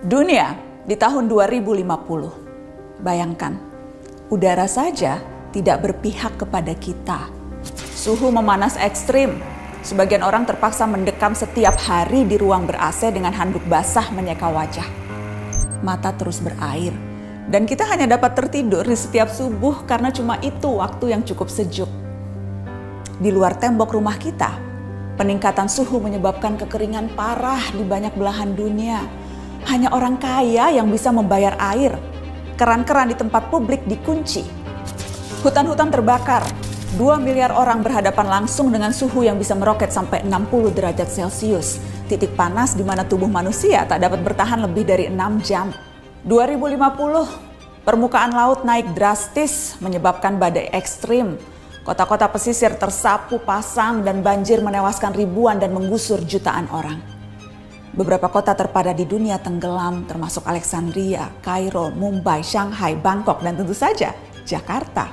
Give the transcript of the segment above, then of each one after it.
Dunia di tahun 2050. Bayangkan, udara saja tidak berpihak kepada kita. Suhu memanas ekstrim. Sebagian orang terpaksa mendekam setiap hari di ruang ber-AC dengan handuk basah menyeka wajah. Mata terus berair. Dan kita hanya dapat tertidur di setiap subuh karena cuma itu waktu yang cukup sejuk. Di luar tembok rumah kita, peningkatan suhu menyebabkan kekeringan parah di banyak belahan dunia. Hanya orang kaya yang bisa membayar air. Keran-keran di tempat publik dikunci. Hutan-hutan terbakar. 2 miliar orang berhadapan langsung dengan suhu yang bisa meroket sampai 60 derajat Celcius. Titik panas di mana tubuh manusia tak dapat bertahan lebih dari 6 jam. 2050, permukaan laut naik drastis menyebabkan badai ekstrim. Kota-kota pesisir tersapu pasang dan banjir menewaskan ribuan dan menggusur jutaan orang. Beberapa kota terpadat di dunia tenggelam, termasuk Alexandria, Kairo, Mumbai, Shanghai, Bangkok, dan tentu saja Jakarta.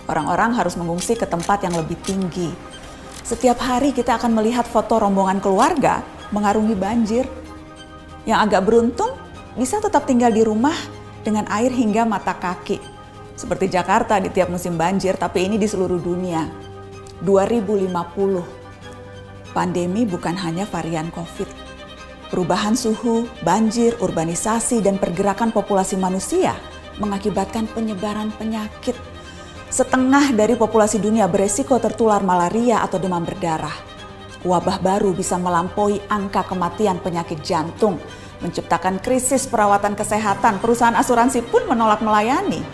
Orang-orang harus mengungsi ke tempat yang lebih tinggi. Setiap hari kita akan melihat foto rombongan keluarga mengarungi banjir. Yang agak beruntung bisa tetap tinggal di rumah dengan air hingga mata kaki. Seperti Jakarta di tiap musim banjir, tapi ini di seluruh dunia. 2050. Pandemi bukan hanya varian COVID. Perubahan suhu, banjir, urbanisasi, dan pergerakan populasi manusia mengakibatkan penyebaran penyakit. Setengah dari populasi dunia beresiko tertular malaria atau demam berdarah. Wabah baru bisa melampaui angka kematian penyakit jantung, menciptakan krisis perawatan kesehatan. Perusahaan asuransi pun menolak melayani.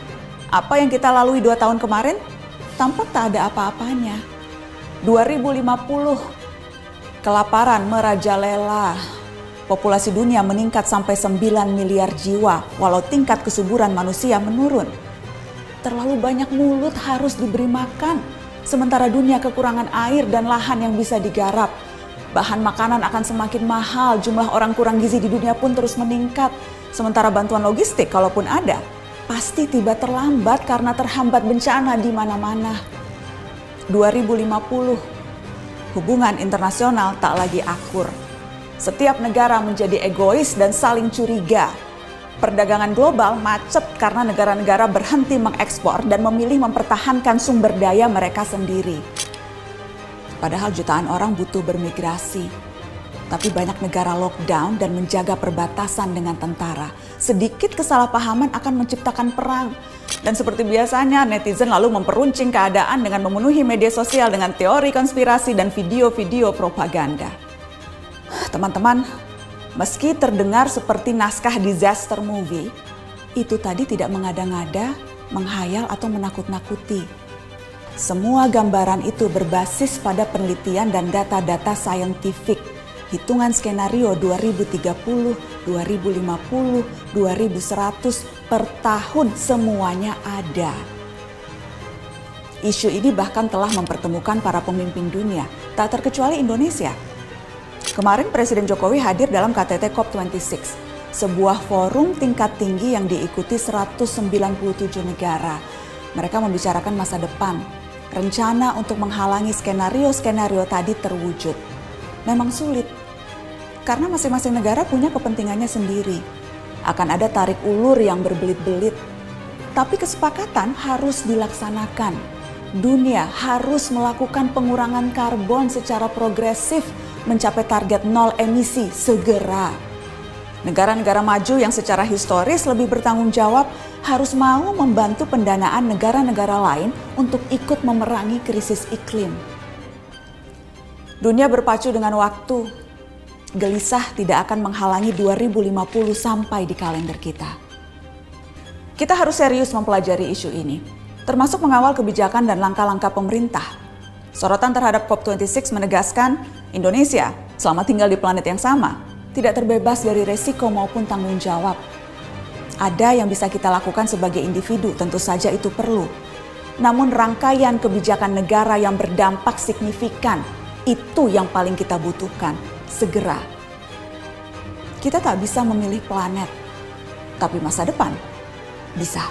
Apa yang kita lalui 2 tahun kemarin tampak tak ada apa-apanya. 2050, kelaparan merajalela. Populasi dunia meningkat sampai 9 miliar jiwa, walau tingkat kesuburan manusia menurun. Terlalu banyak mulut harus diberi makan, sementara dunia kekurangan air dan lahan yang bisa digarap. Bahan makanan akan semakin mahal, jumlah orang kurang gizi di dunia pun terus meningkat. Sementara bantuan logistik, kalaupun ada, pasti tiba terlambat karena terhambat bencana di mana-mana. 2050, hubungan internasional tak lagi akur. Setiap negara menjadi egois dan saling curiga. Perdagangan global macet karena negara-negara berhenti mengekspor dan memilih mempertahankan sumber daya mereka sendiri. Padahal jutaan orang butuh bermigrasi. Tapi banyak negara lockdown dan menjaga perbatasan dengan tentara. Sedikit kesalahpahaman akan menciptakan perang. Dan seperti biasanya, netizen lalu memperuncing keadaan dengan memenuhi media sosial dengan teori konspirasi dan video-video propaganda. Teman-teman, meski terdengar seperti naskah disaster movie, itu tadi tidak mengada-ngada, menghayal atau menakut-nakuti. Semua gambaran itu berbasis pada penelitian dan data-data saintifik. Hitungan skenario 2030, 2050, 2100 per tahun semuanya ada. Isu ini bahkan telah mempertemukan para pemimpin dunia, tak terkecuali Indonesia. Kemarin Presiden Jokowi hadir dalam KTT COP26, sebuah forum tingkat tinggi yang diikuti 197 negara. Mereka membicarakan masa depan, rencana untuk menghalangi skenario-skenario tadi terwujud. Memang sulit, karena masing-masing negara punya kepentingannya sendiri. Akan ada tarik ulur yang berbelit-belit, tapi kesepakatan harus dilaksanakan. Dunia harus melakukan pengurangan karbon secara progresif, mencapai target 0 emisi segera. Negara-negara maju yang secara historis lebih bertanggung jawab harus mau membantu pendanaan negara-negara lain untuk ikut memerangi krisis iklim. Dunia berpacu dengan waktu. Gelisah tidak akan menghalangi 2050 sampai di kalender kita. Kita harus serius mempelajari isu ini, termasuk mengawal kebijakan dan langkah-langkah pemerintah. Sorotan terhadap COP26 menegaskan Indonesia selama tinggal di planet yang sama tidak terbebas dari resiko maupun tanggung jawab. Ada yang bisa kita lakukan sebagai individu, tentu saja itu perlu. Namun rangkaian kebijakan negara yang berdampak signifikan, itu yang paling kita butuhkan segera. Kita tak bisa memilih planet, tapi masa depan bisa.